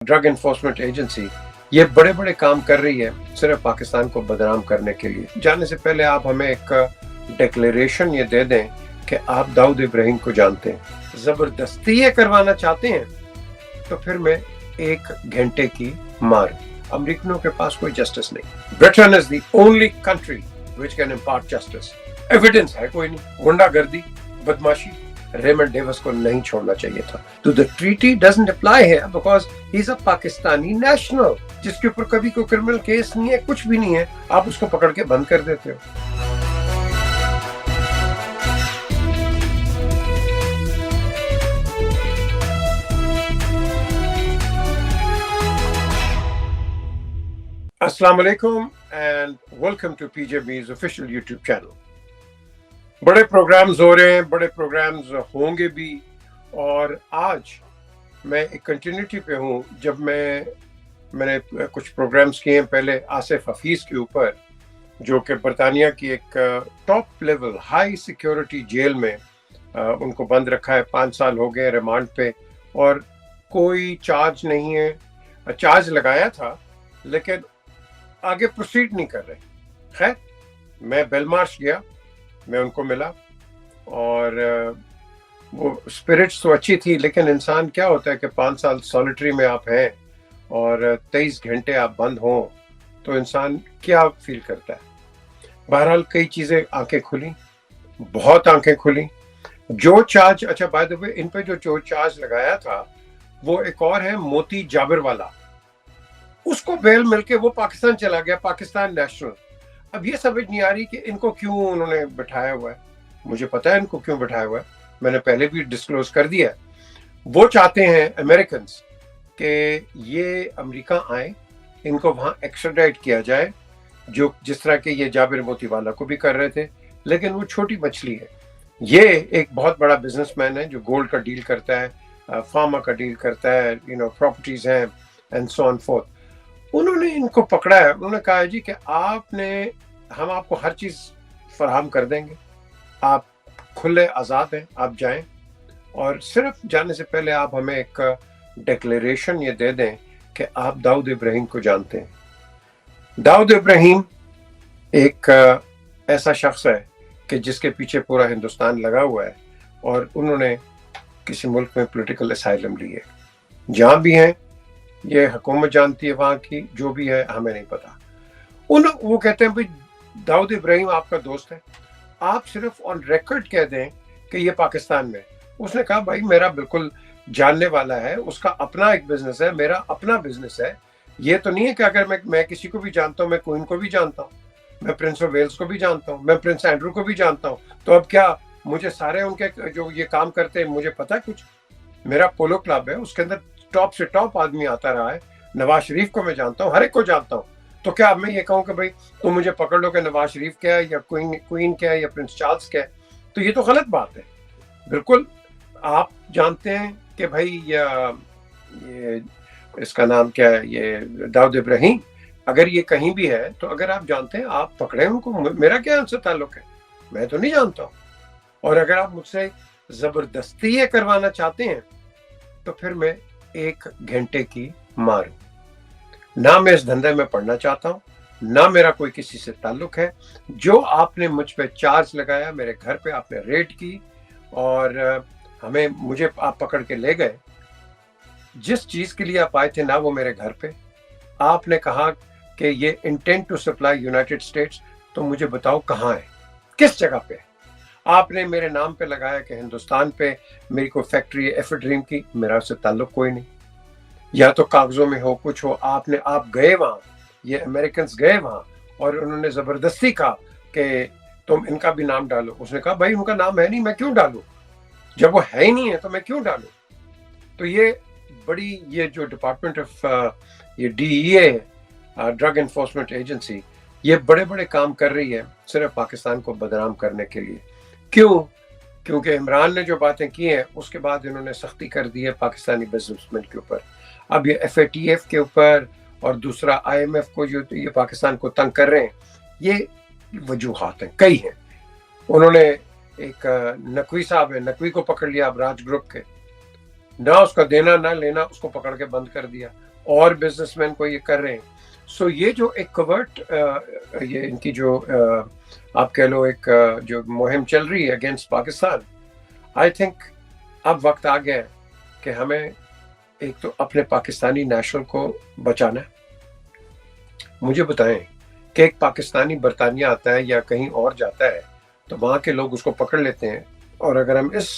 Drug enforcement agency ये बड़े बड़े काम कर रही है सिर्फ पाकिस्तान को बदनाम करने के लिए। जाने से पहले आप हमें एक डिक्लेरेशन ये दे दें कि आप दाऊद इब्राहिम को जानते हैं। जबरदस्ती ये करवाना चाहते हैं तो फिर मैं 1 घंटे की मार। अमेरिकनों के पास कोई जस्टिस नहीं। Britain is the only country which can impart justice. Evidence है कोई नहीं। गुंडागर्दी, बदमाशी, रेमंड डेविस को नहीं छोड़ना चाहिए था। तो द ट्रीटी डजंट अप्लाई है because he is a Pakistani national जिसके ऊपर कभी कोई क्रिमिनल केस नहीं है, कुछ भी नहीं है। आप उसको पकड़ के बंद कर देते हो। अस्सलाम वालेकुम and welcome to PJB's official YouTube channel. बड़े प्रोग्राम्स हो रहे हैं, बड़े प्रोग्राम्स होंगे भी, और आज मैं एक कंटिन्यूटी पे हूँ। जब मैंने कुछ प्रोग्राम्स किए हैं पहले आसिफ हफीज के ऊपर, जो कि बरतानिया की एक top level high security jail में उनको बंद रखा है। 5 साल हो गए रिमांड पे और कोई चार्ज नहीं है। चार्ज लगाया था लेकिन आगे प्रोसीड नहीं कर रहे। खैर, मैं बेलमार्श गया, मैं उनको मिला और वो स्पिरिट्स तो अच्छी थी, लेकिन इंसान क्या होता है कि 5 साल सॉलिटरी में आप हैं और 23 घंटे आप बंद हों तो इंसान क्या फील करता है। बहरहाल कई चीज़ें आंखें खुली, बहुत आंखें खुली। जो चार्ज, अच्छा बाय द वे, इन पे जो चार्ज लगाया था वो एक और है, मोती जाबिर वाला। उसको बेल मिलके वो पाकिस्तान चला गया, पाकिस्तान नेशनल। अब ये समझ नहीं आ रही कि इनको क्यों उन्होंने बिठाया हुआ है। मुझे पता है इनको क्यों बिठाया हुआ है, मैंने पहले भी डिस्क्लोज कर दिया है। वो चाहते हैं अमेरिकन्स कि ये अमेरिका आए, इनको वहाँ एक्स्ट्राडाइट किया जाए, जो जिस तरह के ये जाबिर मोतीवाला को भी कर रहे थे। लेकिन वो छोटी मछली है। ये एक बहुत बड़ा बिजनेसमैन है जो गोल्ड का डील करता है, फार्मा का डील करता है, प्रॉपर्टीज हैं एंड सो ऑन फोर्थ। उन्होंने इनको पकड़ा है। उन्होंने कहा है जी कि हम आपको हर चीज़ फराहम कर देंगे, आप खुले आज़ाद हैं, आप जाएं। और सिर्फ जाने से पहले आप हमें एक डिक्लेरेशन ये दे दें कि आप दाऊद इब्राहिम को जानते हैं। दाऊद इब्राहिम एक ऐसा शख्स है कि जिसके पीछे पूरा हिंदुस्तान लगा हुआ है, और उन्होंने किसी मुल्क में पॉलिटिकल असाइलम ली है। जहाँ भी हैं, ये हुकूमत जानती है वहाँ की, जो भी है हमें नहीं पता। वो कहते हैं भाई दाऊद इब्राहिम आपका दोस्त है, आप सिर्फ ऑन रिकॉर्ड कह दें कि ये पाकिस्तान में। उसने कहा भाई मेरा बिल्कुल जानने वाला है, उसका अपना एक बिजनेस है, मेरा अपना बिजनेस है। ये तो नहीं है कि अगर मैं किसी को भी जानता हूँ, मैं क्वीन को भी जानता हूँ, मैं प्रिंस ऑफ वेल्स को भी जानता हूँ, मैं प्रिंस एंड्रू को भी जानता हूँ, तो अब क्या मुझे सारे उनके जो ये काम करते हैं मुझे पता है कुछ? मेरा पोलो क्लब है, उसके अंदर टॉप से टॉप आदमी आता रहा है। नवाज शरीफ को मैं जानता हूँ, हर एक को जानता हूँ। तो क्या मैं ये कहूँ कि भाई तुम मुझे पकड़ लो कि नवाज शरीफ क्या है या क्वीन क्या है या प्रिंस चार्ल्स क्या है, तो ये तो गलत बात है। बिल्कुल आप जानते हैं कि भाई ये इसका नाम क्या है, ये दाऊद इब्राहिम, अगर ये कहीं भी है तो अगर आप जानते हैं आप पकड़े उनको। मेरा क्या उनसे ताल्लुक है, मैं तो नहीं जानता हूँ। और अगर आप मुझसे जबरदस्ती ये करवाना चाहते हैं तो फिर मैं 1 घंटे की मार। ना मैं इस धंधे में पढ़ना चाहता हूँ, ना मेरा कोई किसी से ताल्लुक है। जो आपने मुझ पे चार्ज लगाया, मेरे घर पे आपने रेड की और मुझे आप पकड़ के ले गए। जिस चीज के लिए आप आए थे ना वो मेरे घर पे, आपने कहा कि ये intent to supply United States, तो मुझे बताओ कहाँ है, किस जगह पे है? आपने मेरे नाम पे लगाया कि हिंदुस्तान पे मेरी कोई फैक्ट्री है एफिड्रीम की, मेरा उससे ताल्लुक कोई नहीं। या तो कागजों में हो, कुछ हो, आप गए वहाँ, ये अमेरिकन्स गए वहाँ और उन्होंने जबरदस्ती कहा कि तुम इनका भी नाम डालो। उसने कहा भाई उनका नाम है नहीं, मैं क्यों डालूं? जब वो है ही नहीं है तो मैं क्यों डालूं? तो ये जो डिपार्टमेंट ऑफ ये DEA ड्रग एनफोर्समेंट एजेंसी, ये बड़े बड़े काम कर रही है सिर्फ पाकिस्तान को बदनाम करने के लिए। क्यों? क्योंकि इमरान ने जो बातें की हैं उसके बाद इन्होंने सख्ती कर दी है पाकिस्तानी बिजनेसमैन के ऊपर। अब ये FATF के ऊपर और दूसरा IMF को जो ये पाकिस्तान को तंग कर रहे हैं, ये वजूहात हैं, कई हैं। उन्होंने एक नकवी साहब है, नकवी को पकड़ लिया अब राज ग्रुप के, ना उसका देना ना लेना, उसको पकड़ के बंद कर दिया। اور बिजनेसमैन को ये कर रहे हैं. सो ये जो एक कवर्ट ये इनकी जो आप कह लो एक जो मुहिम चल रही है अगेंस्ट पाकिस्तान, आई थिंक अब वक्त आ गया है कि हमें एक तो अपने पाकिस्तानी नेशनल को बचाना है. मुझे बताएं कि एक पाकिस्तानी बरतानिया आता है या कहीं और जाता है तो वहाँ के लोग उसको पकड़ लेते हैं, और अगर हम इस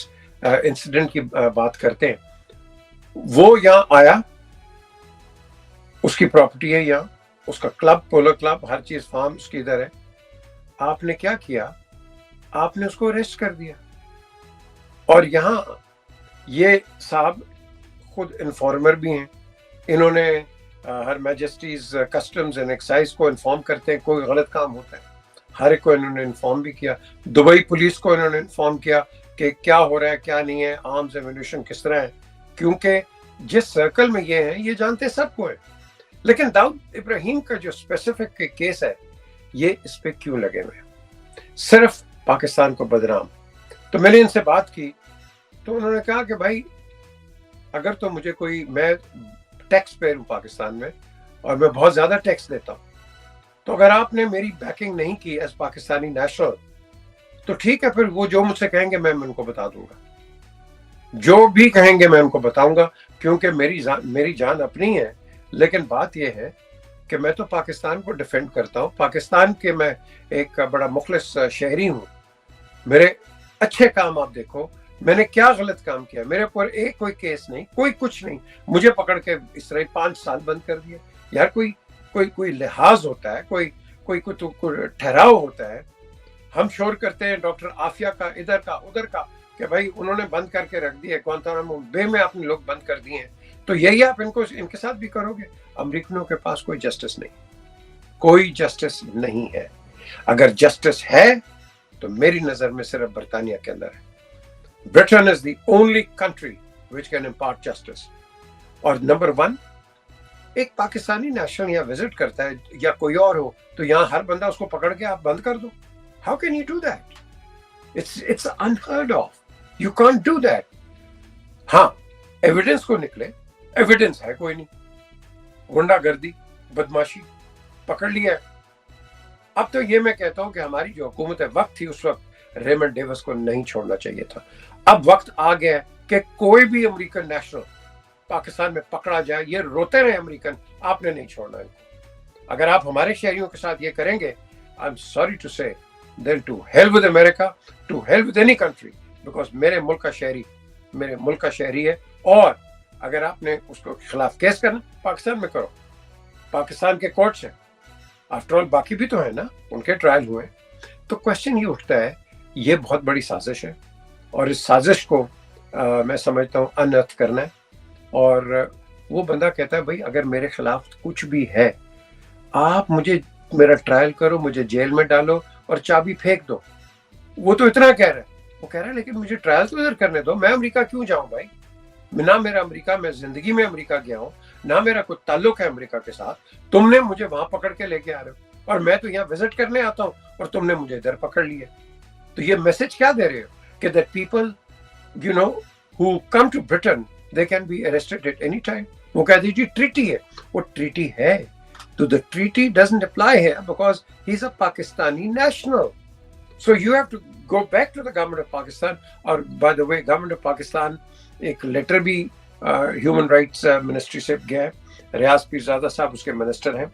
इंसिडेंट की बात करते हैं, वो यहाँ आया, उसकी प्रॉपर्टी है यहाँ, उसका क्लब, पोलो क्लब, हर चीज फार्म उसकी इधर है. आपने क्या किया? आपने उसको अरेस्ट कर दिया. और यहाँ ये साहब खुद इन्फॉर्मर भी हैं. इन्होंने हर मैजेस्टीज कस्टम्स एंड एक्साइज को इन्फॉर्म करते हैं कोई गलत काम होता है, हर एक को इन्होंने इन्फॉर्म भी किया. दुबई पुलिस को इन्होंने इन्फॉर्म किया कि क्या हो रहा है क्या नहीं है, आर्म्स एम्यूनिशन किस तरह है, क्योंकि जिस सर्कल में ये हैं ये जानते सबको है. लेकिन दाऊद इब्राहिम का जो स्पेसिफिक केस है, ये इस पे क्यों लगे हुए, सिर्फ पाकिस्तान को बदनाम. तो मैंने इनसे बात की तो उन्होंने कहा कि भाई अगर तो मुझे कोई, मैं टैक्स पेयर हूँ पाकिस्तान में और मैं बहुत ज्यादा टैक्स देता हूँ, तो अगर आपने मेरी बैकिंग नहीं की एज पाकिस्तानी नेशनल तो ठीक है, फिर वो जो मुझसे कहेंगे मैं उनको बता दूंगा, जो भी कहेंगे मैं उनको बताऊंगा, क्योंकि मेरी जान अपनी है. लेकिन बात यह है कि मैं तो पाकिस्तान को डिफेंड करता हूँ, पाकिस्तान के मैं एक बड़ा मुखलिस शहरी हूँ. मेरे अच्छे काम आप देखो, मैंने क्या गलत काम किया, मेरे ऊपर एक कोई केस नहीं, कोई कुछ नहीं, मुझे पकड़ के इस तरह 5 साल बंद कर दिया. यार कोई लिहाज होता है, कोई ठहराव होता है. हम शोर करते हैं डॉक्टर आफिया का, इधर का उधर का, कि भाई उन्होंने बंद करके रख दिए, ग्वांतानामो बे में आपने लोग बंद कर दिए हैं, तो यही आप इनके साथ भी करोगे. अमेरिकनों के पास कोई जस्टिस नहीं, कोई जस्टिस नहीं है. अगर जस्टिस है तो मेरी नजर में सिर्फ बरतानिया के अंदर है. Britain is the only country which can impart justice. और नंबर 1, एक पाकिस्तानी नेशनल यहाँ विजिट करता है या कोई और हो तो यहाँ हर बंदा उसको पकड़ के आप बंद कर दो. How can you do that? It's unheard of. You can't do that. हाँ, एविडेंस को निकले, एविडेंस है कोई नहीं, गुंडागर्दी, बदमाशी, पकड़ लिया है. अब तो ये मैं कहता हूं कि हमारी जो हुकूमत वक्त थी उस वक्त रेमंड डेविस को नहीं छोड़ना चाहिए था. अब वक्त आ गया कि कोई भी अमेरिकन नेशनल पाकिस्तान में पकड़ा जाए, ये रोते रहे अमेरिकन, आपने नहीं छोड़ना इनको. अगर आप हमारे शहरियों के साथ ये करेंगे, I am sorry to say, then to hell with America, to hell with any country, because मेरे मुल्क का शहरी है. और अगर आपने उसको खिलाफ केस करना, पाकिस्तान में करो, पाकिस्तान के कोर्ट्स हैं, आफ्टर ऑल बाकी भी तो है ना, उनके ट्रायल हुए. तो क्वेश्चन ये उठता है, ये बहुत बड़ी साजिश है और इस साजिश को मैं समझता हूँ अनर्थ करना है. और वो बंदा कहता है भाई अगर मेरे खिलाफ कुछ भी है, आप मेरा ट्रायल करो, मुझे जेल में डालो और चाबी फेंक दो. वो तो इतना कह रहा है. वो कह रहा है लेकिन मुझे ट्रायल तो इधर करने दो, मैं अमेरिका क्यों जाऊं भाई? ना मेरा अमेरिका, मैं जिंदगी में अमेरिका गया हूँ, ना मेरा कोई ताल्लुक है अमेरिका के साथ. तुमने मुझे वहां पकड़ के लेके आ रहे हो और मैं तो यहाँ विजिट करने आता हूँ और तुमने मुझे इधर पकड़ लिया. तो ये मैसेज क्या दे रहे हो कि that people you know who come to Britain they can be arrested at any time. वो कहते हैं जी ट्रीटी है, वो ट्रीटी है तो the treaty doesn't apply here because he is a Pakistani national. So you have to go back to the government of Pakistan. और by the way, government of Pakistan एक letter भी ह्यूमन राइट्स मिनिस्ट्री से गया है. रियाज पीरजादा साहब उसके minister हैं.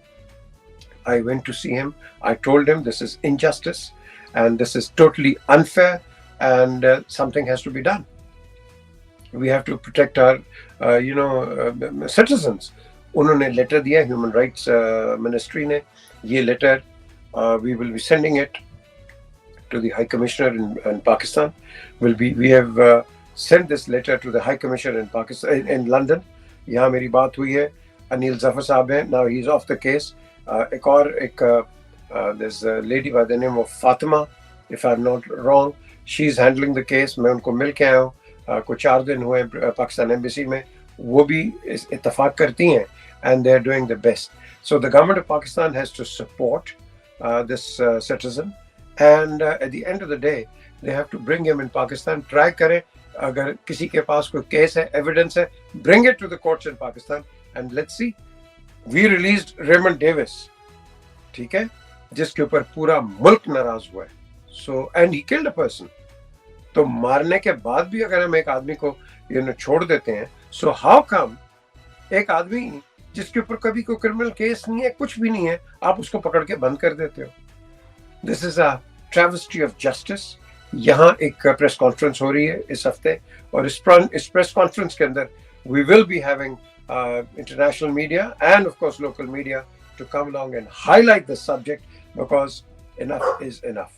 I went to see him. I told him this is injustice and this is totally unfair and something has to be done. We have to protect our citizens. उन्होंने letter दिया human rights ministry ने. ये letter we will be sending it to the High Commissioner in Pakistan. We have sent this letter to the High Commissioner in Pakistan in London. यहाँ मेरी बात हुई है. अनिल जफर साहब हैं. Now he's off the case. There's a lady by the name of Fatima, if I'm not wrong. She's handling the case. मैं उनको मिल के आया हूँ. कुछ 4 दिन हुए पाकिस्तान एम्बेसी में. वो भी इत्तेफाक करती हैं and they're doing the best. So the government of Pakistan has to support this citizen. And at the end of the day, they have to bring him in Pakistan. Try करें, अगर किसी के पास कोई केस है, evidence है, bring it to the courts in Pakistan and let's see we released Raymond Davis, ٹھیک ہے, جس کے اوپر پورا ملک ناراض ہوا ہے. So and he killed a person. تو مارنے کے بعد بھی اگر ہم ایک آدمی کو چھوڑ دیتے ہیں, سو ہاؤ کم ایک آدمی جس کے اوپر کبھی کوئی کرمنل کیس نہیں ہے, کچھ بھی نہیں ہے, آپ اس کو پکڑ کے بند کر دیتے ہو. دس از اے ٹریوسٹی آف جسٹس. یہاں ایک پریس کانفرنس ہو رہی ہے اس ہفتے, اور اس پریس کانفرنس کے اندر we will be having international media and of course local media to come along and highlight the subject, because enough is enough.